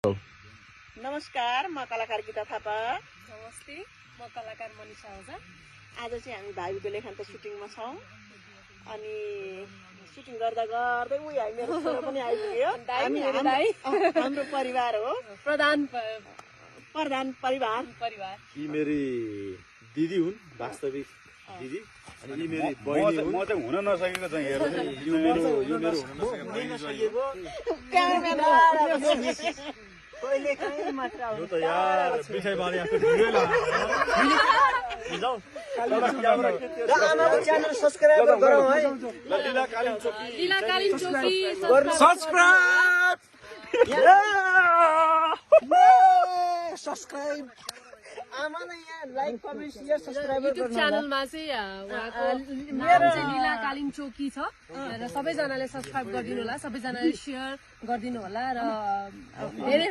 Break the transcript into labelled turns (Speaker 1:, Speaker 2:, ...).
Speaker 1: नमस्कार, म कलाकार गीता थापा।
Speaker 2: नमस्ते, म कलाकार मनिषा ओझा।
Speaker 1: आज चाहिँ हामी भाइको लेखान्त सुटिङमा छौँ अनि सुटिङ गर्दा गर्दै उही हामी मेरो छोरो पनि आइपुग्यो। हाम्रो परिवार हो, प्रधान परिवार।
Speaker 3: यी मेरी दिदी हुन्, वास्तविक दिदी। अनि यी मेरी बहिनी हुन्।
Speaker 4: म चाहिँ हुन नसकेको चाहिँ हेर
Speaker 3: यो मेरो हुन नसकेको
Speaker 1: कहिले काहीँ मात्र
Speaker 3: यो त यार पिछाइ बारे आफ्नो भिडियो जाऊ
Speaker 1: आमाको च्यानल सब्स्क्राइब गरौँ है।
Speaker 3: लीला कालिम चोकी
Speaker 1: सब्स्क्राइब सब्स्क्राइब आमाले यहाँ like comment share subscribe
Speaker 2: YouTube च्यानलमा चाहिँ उहाँको नाम चाहिँ लीला कालिम चोकी छ र सबैजनाले सब्स्क्राइब गरिदिनु होला, सबैजनाले सेयर गरिदिनु होला र धेरै